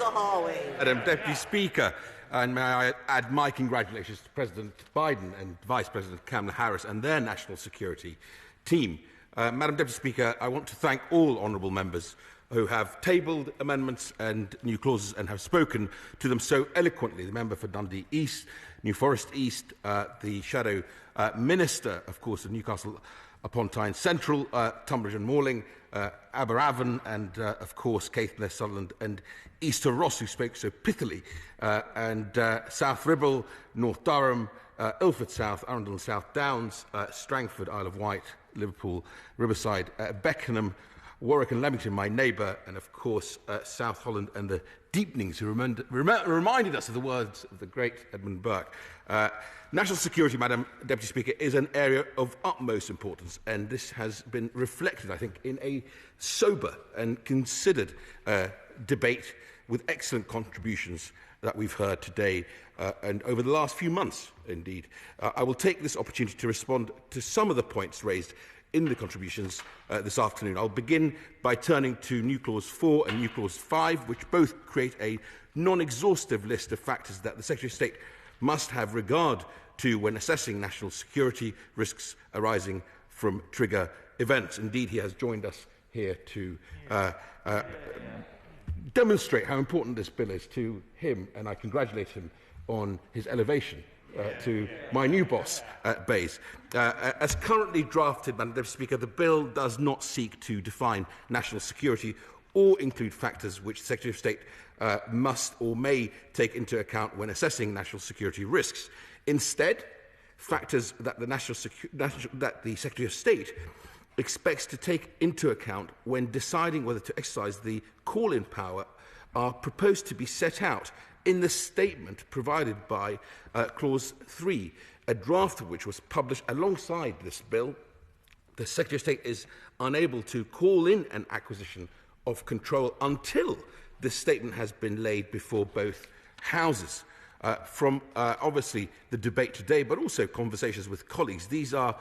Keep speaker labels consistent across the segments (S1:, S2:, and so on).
S1: Zahawi.
S2: Madam Deputy Speaker, and may I add my congratulations to President Biden and Vice President Kamala Harris and their national security team. Madam Deputy Speaker, I want to thank all honourable members who have tabled amendments and new clauses and have spoken to them so eloquently. The member for Dundee East, New Forest East, the Shadow Minister, of course, of Newcastle upon Tyne Central, Tunbridge and Morling, Aberavon, and, of course, Caithness, Sutherland and Easter Ross, who spoke so pithily, and South Ribble, North Durham, Ilford South, Arundel and South Downs, Strangford, Isle of Wight, Liverpool, Riverside, Beckenham, Warwick and Leamington, my neighbour, and of course South Holland and the Deepenings, who reminded us of the words of the great Edmund Burke. National security, Madam Deputy Speaker, is an area of utmost importance, and this has been reflected, I think, in a sober and considered debate with excellent contributions that we've heard today and over the last few months, indeed. I will take this opportunity to respond to some of the points raised in the contributions this afternoon. I'll begin by turning to New Clause 4 and New Clause 5, which both create a non-exhaustive list of factors that the Secretary of State must have regard to when assessing national security risks arising from trigger events. Indeed, he has joined us here to demonstrate how important this bill is to him, and I congratulate him on his elevation to my new boss, Bays. As currently drafted, Madam Deputy Speaker, the bill does not seek to define national security or include factors which the Secretary of State must or may take into account when assessing national security risks. Instead, factors that the Secretary of State expects to take into account when deciding whether to exercise the call-in power are proposed to be set out in the statement provided by Clause 3, a draft of which was published alongside this bill. The Secretary of State is unable to call in an acquisition of control until this statement has been laid before both houses. From obviously the debate today, but also conversations with colleagues, these are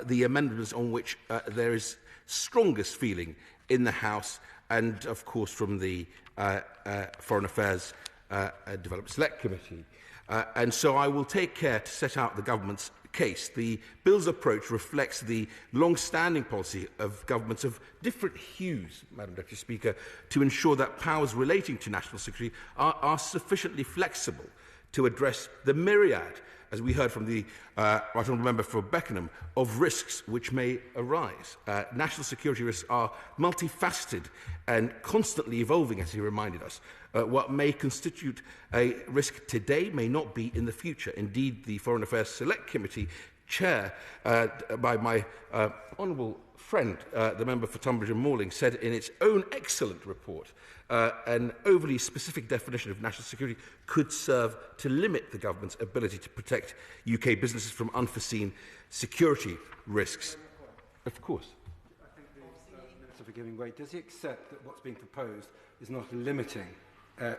S2: the amendments on which there is strongest feeling in the House and, of course, from the Foreign Affairs Development Select Committee. And so I will take care to set out the government's case. The bill's approach reflects the long-standing policy of governments of different hues, Madam Deputy Speaker, to ensure that powers relating to national security are sufficiently flexible to address the myriad, as we heard from the Right Honourable Member for Beckenham, of risks which may arise. National security risks are multifaceted and constantly evolving, as he reminded us. What may constitute a risk today may not be in the future. Indeed, the Foreign Affairs Select Committee chair, by my honourable friend, the member for Tunbridge and Morling, said in its own excellent report, an overly specific definition of national security could serve to limit the government's ability to protect UK businesses from unforeseen security risks. Of course.
S3: I think the Minister for giving way. Does he accept that what's being proposed is not a limiting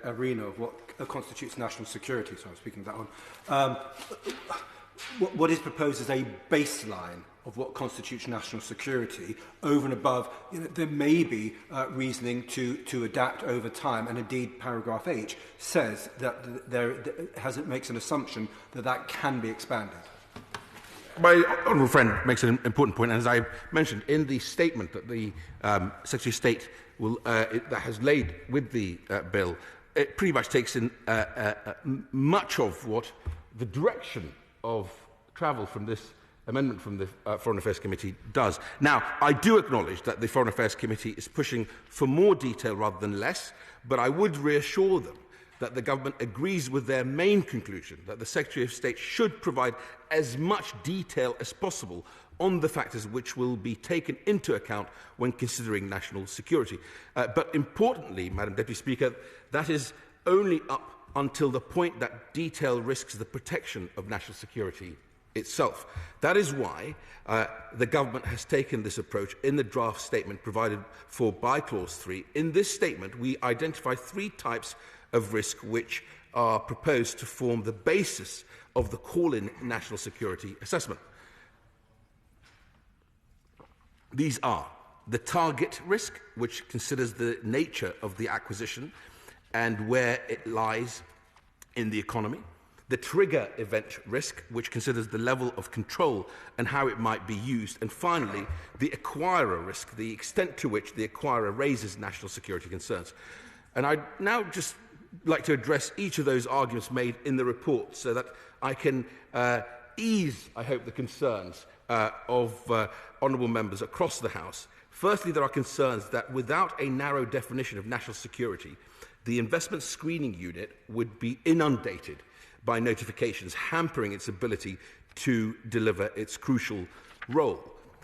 S3: arena of what constitutes national security? So I'm speaking of that one. What is proposed is a baseline of what constitutes national security. Over and above, there may be reasoning to adapt over time, and indeed paragraph H says that it makes an assumption that that can be expanded.
S2: My honourable friend makes an important point, and as I mentioned in the statement that the Secretary of State that has laid with the bill, it pretty much takes in much of what the direction of travel from this amendment from the Foreign Affairs Committee does. Now, I do acknowledge that the Foreign Affairs Committee is pushing for more detail rather than less, but I would reassure them that the government agrees with their main conclusion that the Secretary of State should provide as much detail as possible on the factors which will be taken into account when considering national security. But importantly, Madam Deputy Speaker, that is only up until the point that detail risks the protection of national security itself. That is why the government has taken this approach in the draft statement provided for by Clause 3. In this statement, we identify 3 types of risk which are proposed to form the basis of the call-in national security assessment. These are the target risk, which considers the nature of the acquisition, and where it lies in the economy, the trigger event risk, which considers the level of control and how it might be used, and finally, the acquirer risk, the extent to which the acquirer raises national security concerns. And I'd now just like to address each of those arguments made in the report so that I can ease, I hope, the concerns of honourable members across the House. Firstly, there are concerns that without a narrow definition of national security, the investment screening unit would be inundated by notifications, hampering its ability to deliver its crucial role.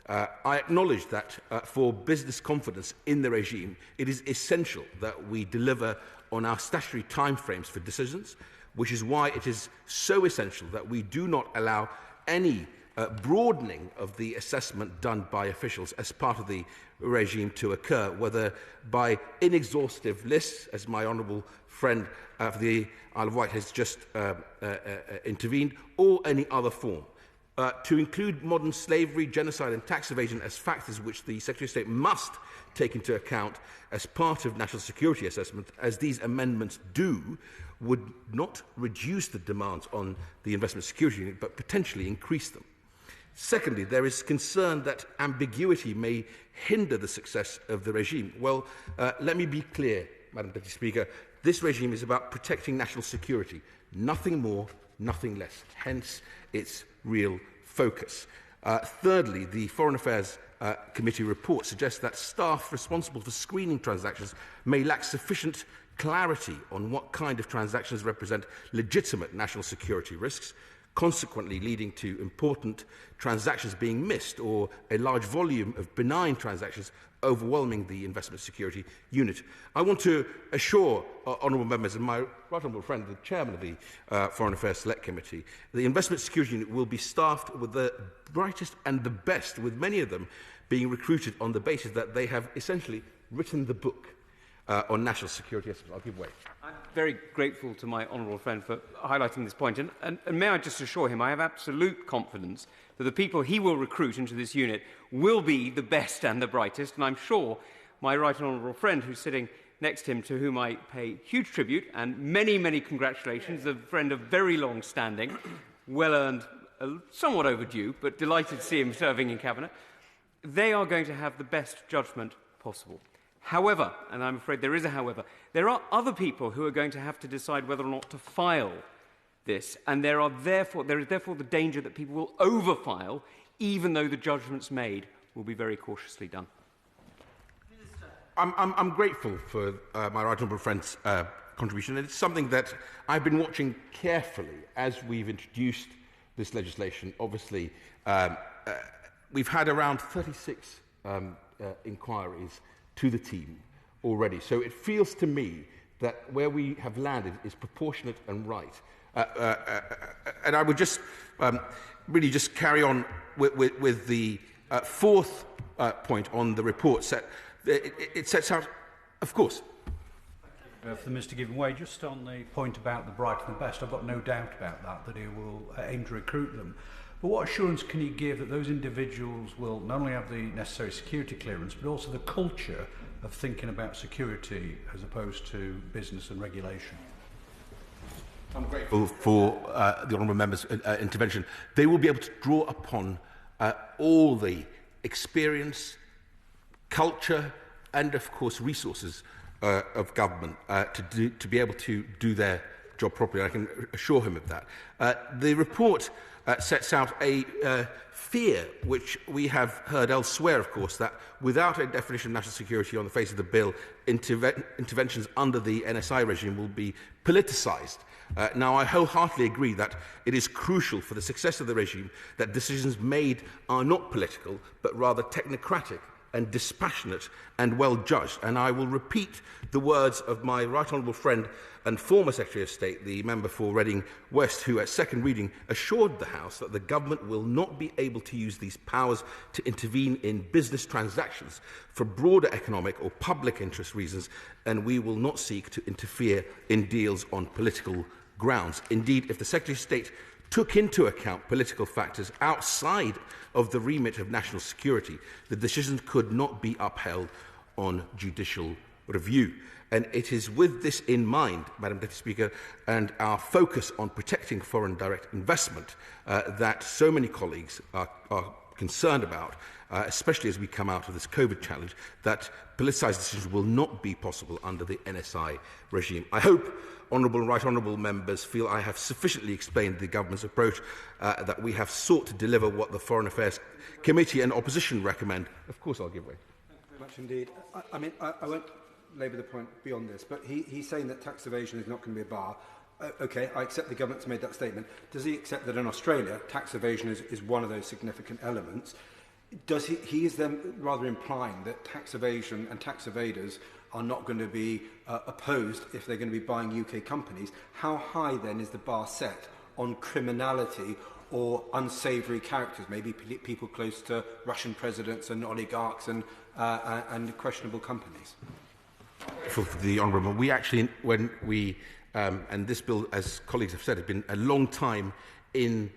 S2: I acknowledge that for business confidence in the regime, it is essential that we deliver on our statutory timeframes for decisions, which is why it is so essential that we do not allow any broadening of the assessment done by officials as part of the regime to occur, whether by inexhaustive lists, as my honourable friend for the Isle of Wight has just intervened, or any other form. To include modern slavery, genocide and tax evasion as factors which the Secretary of State must take into account as part of national security assessment, as these amendments do, would not reduce the demands on the investment security unit, but potentially increase them. Secondly, there is concern that ambiguity may hinder the success of the regime. Well, let me be clear, Madam Deputy Speaker. This regime is about protecting national security. Nothing more, nothing less. Hence, its real focus. Thirdly, the Foreign Affairs Committee report suggests that staff responsible for screening transactions may lack sufficient clarity on what kind of transactions represent legitimate national security risks, consequently leading to important transactions being missed or a large volume of benign transactions overwhelming the investment security unit. I want to assure honourable members and my right honourable friend, the chairman of the Foreign Affairs Select Committee, the investment security unit will be staffed with the brightest and the best, with many of them being recruited on the basis that they have essentially written the book on national security. I'll give way.
S1: I'm very grateful to my honourable friend for highlighting this point. And may I just assure him I have absolute confidence that the people he will recruit into this unit will be the best and the brightest. And I'm sure my right honourable friend who's sitting next to him, to whom I pay huge tribute and many, many congratulations, a friend of very long standing, well-earned, somewhat overdue, but delighted to see him serving in Cabinet, they are going to have the best judgment possible. However, and I'm afraid there is a however, there are other people who are going to have to decide whether or not to file this, and there is therefore the danger that people will overfile, even though the judgments made will be very cautiously done.
S2: I'm grateful for my right honourable friend's contribution, and it's something that I've been watching carefully as we've introduced this legislation. Obviously, we've had around 36 inquiries to the team already. So it feels to me that where we have landed is proportionate and right. And I would just really just carry on with the fourth point on the report. It sets out, of course.
S4: For the Minister giving way, just on the point about the bright and the best, I've got no doubt about that he will aim to recruit them. But what assurance can he give that those individuals will not only have the necessary security clearance, but also the culture of thinking about security as opposed to business and regulation?
S2: I'm grateful for the honourable member's intervention. They will be able to draw upon all the experience, culture, and of course resources of government to be able to do their job properly. I can assure him of that. The report sets out a fear, which we have heard elsewhere, of course, that without a definition of national security on the face of the bill, interventions under the NSI regime will be politicised. Now, I wholeheartedly agree that it is crucial for the success of the regime that decisions made are not political, but rather technocratic and dispassionate and well judged. And I will repeat the words of my right honourable friend and former Secretary of State, the member for Reading West, who at second reading assured the House that the government will not be able to use these powers to intervene in business transactions for broader economic or public interest reasons, and we will not seek to interfere in deals on political grounds. Indeed, if the Secretary of State took into account political factors outside of the remit of national security, the decisions could not be upheld on judicial review. And it is with this in mind, Madam Deputy Speaker, and our focus on protecting foreign direct investment that so many colleagues are concerned about, especially as we come out of this COVID challenge, that politicised decisions will not be possible under the NSI regime. I hope honourable and right honourable members feel I have sufficiently explained the government's approach, that we have sought to deliver what the Foreign Affairs Committee and opposition recommend. Of course I'll give way.
S3: Thank you very much indeed. I won't labour the point beyond this, but he's saying that tax evasion is not going to be a bar. OK, I accept the government's made that statement. Does he accept that in Australia, tax evasion is one of those significant elements? Does he is then rather implying that tax evasion and tax evaders are not going to be opposed if they're going to be buying UK companies? How high then is the bar set on criminality or unsavoury characters, maybe people close to Russian presidents and oligarchs and questionable companies?
S2: For the Honourable, we actually, when we, and this bill, as colleagues have said, has been a long time in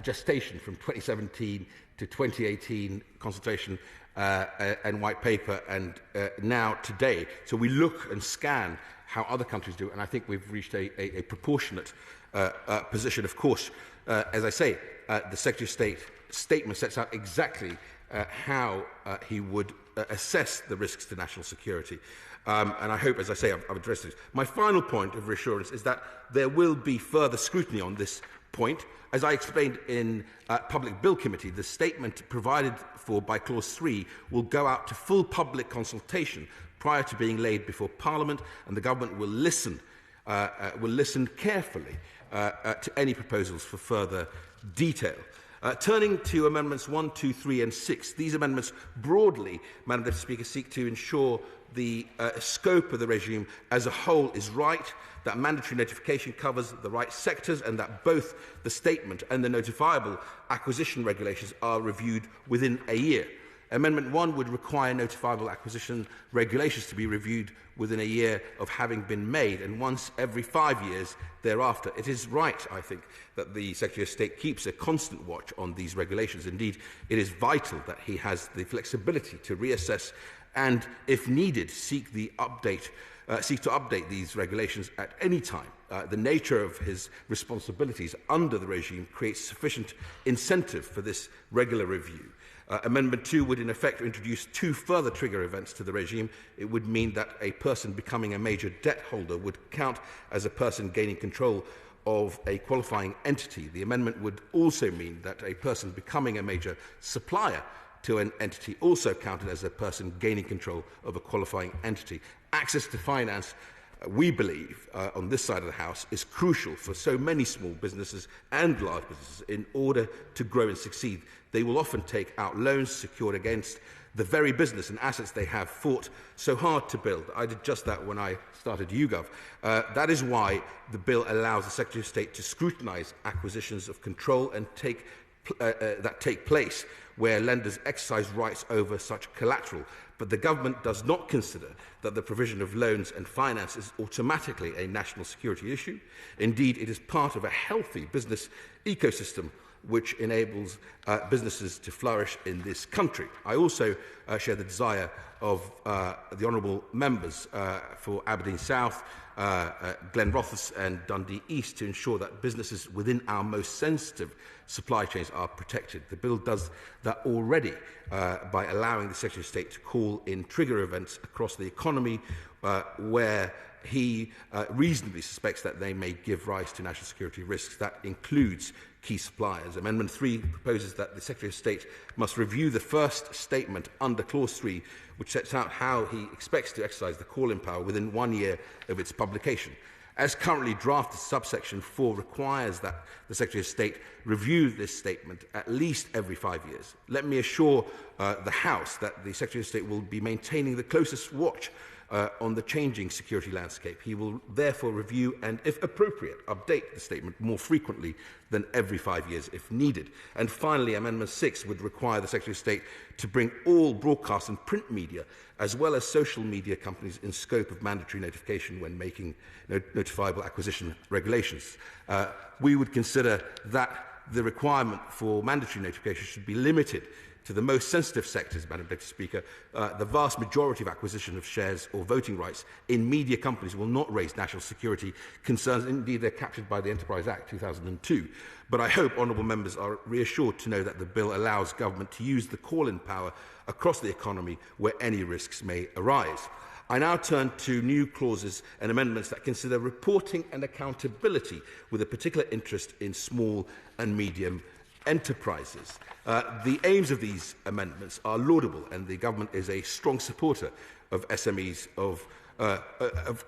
S2: gestation, from 2017 to 2018 consultation and white paper, and now today. So we look and scan how other countries do, and I think we've reached a proportionate position. Of course, as I say, the Secretary of State statement sets out exactly how he would assess the risks to national security. And I hope, as I say, I've addressed this. My final point of reassurance is that there will be further scrutiny on this point. As I explained in Public Bill Committee, the statement provided for by Clause 3 will go out to full public consultation prior to being laid before Parliament, and the Government will listen carefully to any proposals for further detail. Turning to Amendments 1, 2, 3 and 6, these amendments broadly, Madam Deputy Speaker, seek to ensure the scope of the regime as a whole is right, that mandatory notification covers the right sectors, and that both the statement and the notifiable acquisition regulations are reviewed within a year. Amendment 1 would require notifiable acquisition regulations to be reviewed within a year of having been made, and once every 5 years thereafter. It is right, I think, that the Secretary of State keeps a constant watch on these regulations. Indeed, it is vital that he has the flexibility to reassess and, if needed, seek to update these regulations at any time. The nature of his responsibilities under the regime creates sufficient incentive for this regular review. Amendment 2 would in effect introduce 2 further trigger events to the regime. It would mean that a person becoming a major debt holder would count as a person gaining control of a qualifying entity. The amendment would also mean that a person becoming a major supplier to an entity also counted as a person gaining control of a qualifying entity. Access to finance, we believe, on this side of the House, is crucial for so many small businesses and large businesses in order to grow and succeed. They will often take out loans secured against the very business and assets they have fought so hard to build. I did just that when I started YouGov. That is why the bill allows the Secretary of State to scrutinise acquisitions of control and that take place where lenders exercise rights over such collateral. But the government does not consider that the provision of loans and finance is automatically a national security issue. Indeed, it is part of a healthy business ecosystem which enables businesses to flourish in this country. I also share the desire of the honourable members for Aberdeen South, Glenrothes and Dundee East to ensure that businesses within our most sensitive supply chains are protected. The bill does that already by allowing the Secretary of State to call in trigger events across the economy where he reasonably suspects that they may give rise to national security risks. That includes key suppliers. Amendment 3 proposes that the Secretary of State must review the first statement under Clause 3, which sets out how he expects to exercise the call-in power within 1 year of its publication. As currently drafted, subsection 4 requires that the Secretary of State review this statement at least every 5 years. Let me assure the House that the Secretary of State will be maintaining the closest watch on the changing security landscape. He will therefore review and, if appropriate, update the statement more frequently than every 5 years if needed. And finally, Amendment 6 would require the Secretary of State to bring all broadcast and print media, as well as social media companies, in scope of mandatory notification when making notifiable acquisition regulations. We would consider that the requirement for mandatory notification should be limited to the most sensitive sectors, Madam Deputy Speaker, the vast majority of acquisition of shares or voting rights in media companies will not raise national security concerns. Indeed, they're captured by the Enterprise Act 2002. But I hope honourable members are reassured to know that the bill allows government to use the call-in power across the economy where any risks may arise. I now turn to new clauses and amendments that consider reporting and accountability with a particular interest in small and medium enterprises. The aims of these amendments are laudable, and the government is a strong supporter of SMEs, of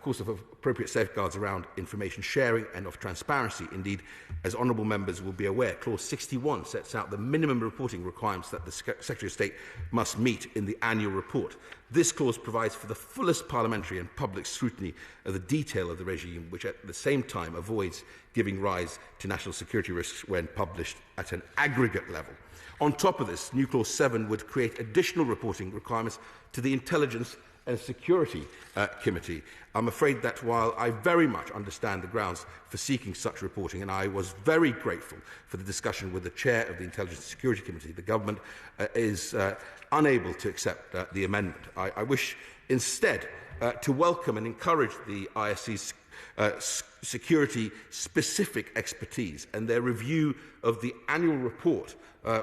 S2: course, of appropriate safeguards around information sharing and of transparency. Indeed, as honourable members will be aware, Clause 61 sets out the minimum reporting requirements that the Secretary of State must meet in the annual report. This clause provides for the fullest parliamentary and public scrutiny of the detail of the regime, which at the same time avoids giving rise to national security risks when published at an aggregate level. On top of this, new Clause 7 would create additional reporting requirements to the Intelligence and Security Committee. I'm afraid that while I very much understand the grounds for seeking such reporting, and I was very grateful for the discussion with the chair of the Intelligence and Security Committee, the government is unable to accept the amendment. I wish instead to welcome and encourage the ISC's security-specific expertise and their review of the annual report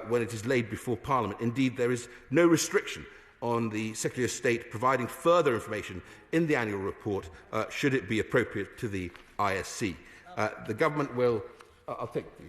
S2: when it is laid before Parliament. Indeed, there is no restriction on the Secretary of State providing further information in the annual report should it be appropriate to the ISC. The government will... I'll take the...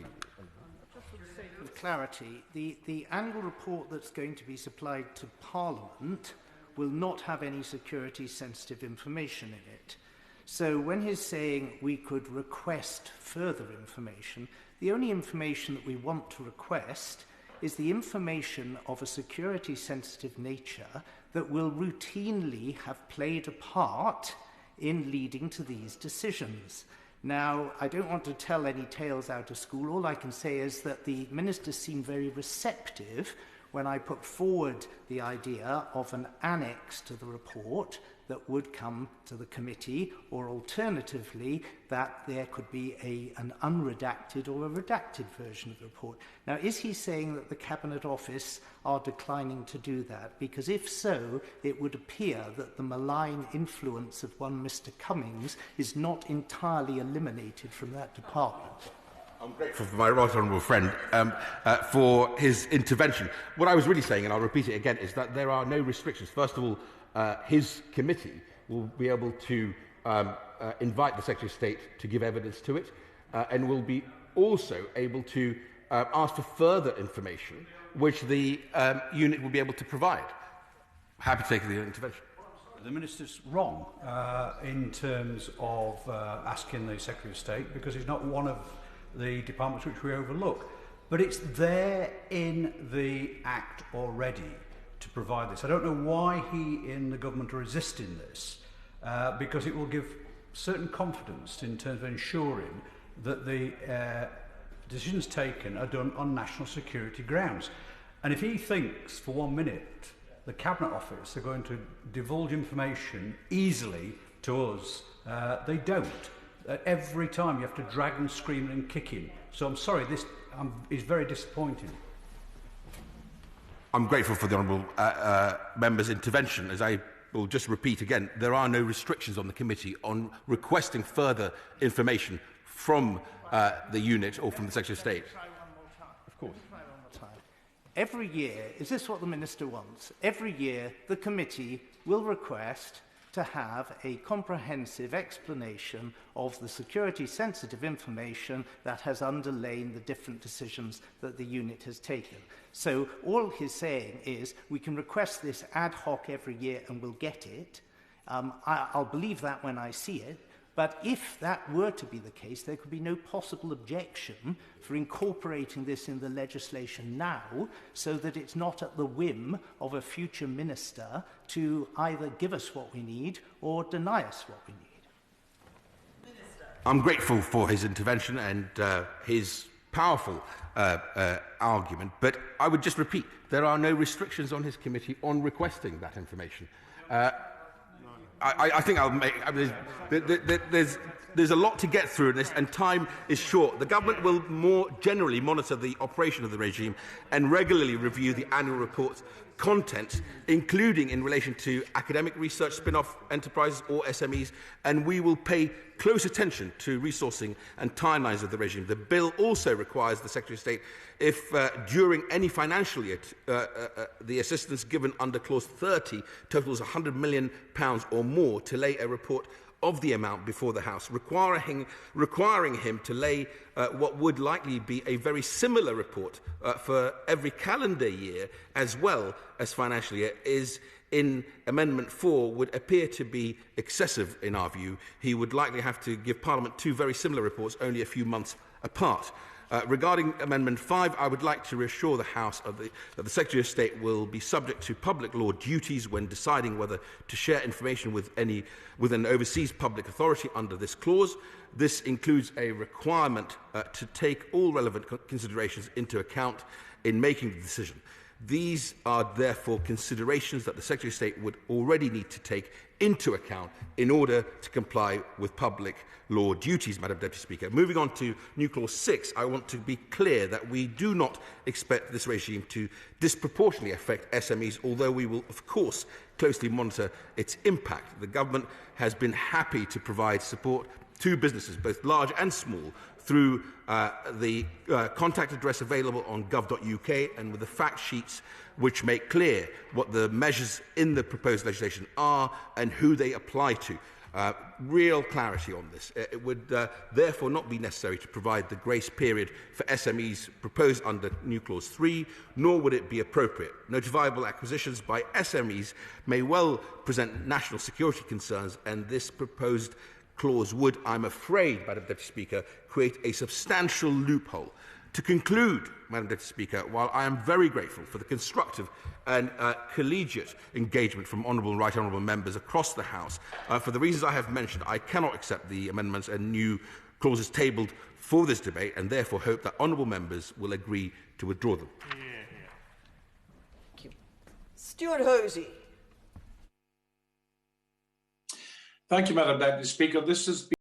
S5: Just for the sake of clarity, the annual report that's going to be supplied to Parliament will not have any security-sensitive information in it. So when he's saying we could request further information, the only information that we want to request is the information of a security-sensitive nature that will routinely have played a part in leading to these decisions. Now, I don't want to tell any tales out of school. All I can say is that the Minister seemed very receptive when I put forward the idea of an annex to the report that would come to the committee, or alternatively, that there could be an unredacted or a redacted version of the report. Now, is he saying that the Cabinet Office are declining to do that? Because if so, it would appear that the malign influence of one Mr. Cummings is not entirely eliminated from that department.
S2: I'm grateful for my right honourable friend for his intervention. What I was really saying, and I'll repeat it again, is that there are no restrictions. First of all, his committee will be able to invite the Secretary of State to give evidence to it, and will be also able to ask for further information, which the unit will be able to provide. Happy to take the intervention.
S4: The Minister's wrong in terms of asking the Secretary of State, because it's not one of the departments which we overlook. But it's there in the Act already to provide this. I don't know why he in the government are resisting this, because it will give certain confidence in terms of ensuring that the decisions taken are done on national security grounds. And if he thinks for 1 minute the Cabinet Office are going to divulge information easily to us, they don't. Every time you have to drag and scream and kick him. So I'm sorry, this is very disappointing.
S2: I'm grateful for the honourable member's intervention. As I will just repeat again, there are no restrictions on the committee on requesting further information from the unit or from the Secretary of State.
S5: Of course. Every year, is this what the Minister wants? Every year, the committee will request to have a comprehensive explanation of the security-sensitive information that has underlain the different decisions that the unit has taken. So all he's saying is we can request this ad hoc every year and we'll get it. I'll believe that when I see it. But if that were to be the case, there could be no possible objection for incorporating this in the legislation now, so that it's not at the whim of a future minister to either give us what we need or deny us what we need.
S2: I'm grateful for his intervention and his powerful argument, but I would just repeat, there are no restrictions on his committee on requesting that information. I think I'll make... There's a lot to get through in this, and time is short. The government will more generally monitor the operation of the regime and regularly review the annual report's content, including in relation to academic research, spin-off enterprises or SMEs, and we will pay close attention to resourcing and timelines of the regime. The bill also requires the Secretary of State, if during any financial year the assistance given under Clause 30 totals £100 million or more, to lay a report of the amount before the House, requiring him to lay what would likely be a very similar report for every calendar year as well as financial year, is in Amendment 4 would appear to be excessive in our view. He would likely have to give Parliament two very similar reports only a few months apart. Regarding Amendment 5, I would like to reassure the House that the Secretary of State will be subject to public law duties when deciding whether to share information with an overseas public authority under this clause. This includes a requirement to take all relevant considerations into account in making the decision. These are therefore considerations that the Secretary of State would already need to take into account in order to comply with public law duties, Madam Deputy Speaker. Moving on to new clause 6, I want to be clear that we do not expect this regime to disproportionately affect SMEs, although we will, of course, closely monitor its impact. The government has been happy to provide support to businesses, both large and small, through the contact address available on gov.uk and with the fact sheets which make clear what the measures in the proposed legislation are and who they apply to. Real clarity on this. It would therefore not be necessary to provide the grace period for SMEs proposed under new clause 3, nor would it be appropriate. Notifiable acquisitions by SMEs may well present national security concerns, and this proposed clause would, I'm afraid, Madam Deputy Speaker, create a substantial loophole. To conclude, Madam Deputy Speaker, while I am very grateful for the constructive and collegiate engagement from honourable and right honourable members across the House, for the reasons I have mentioned, I cannot accept the amendments and new clauses tabled for this debate, and therefore hope that honourable members will agree to withdraw them.
S6: Thank you. Stuart Hosey.
S7: Thank you, Madam Deputy Speaker. This has been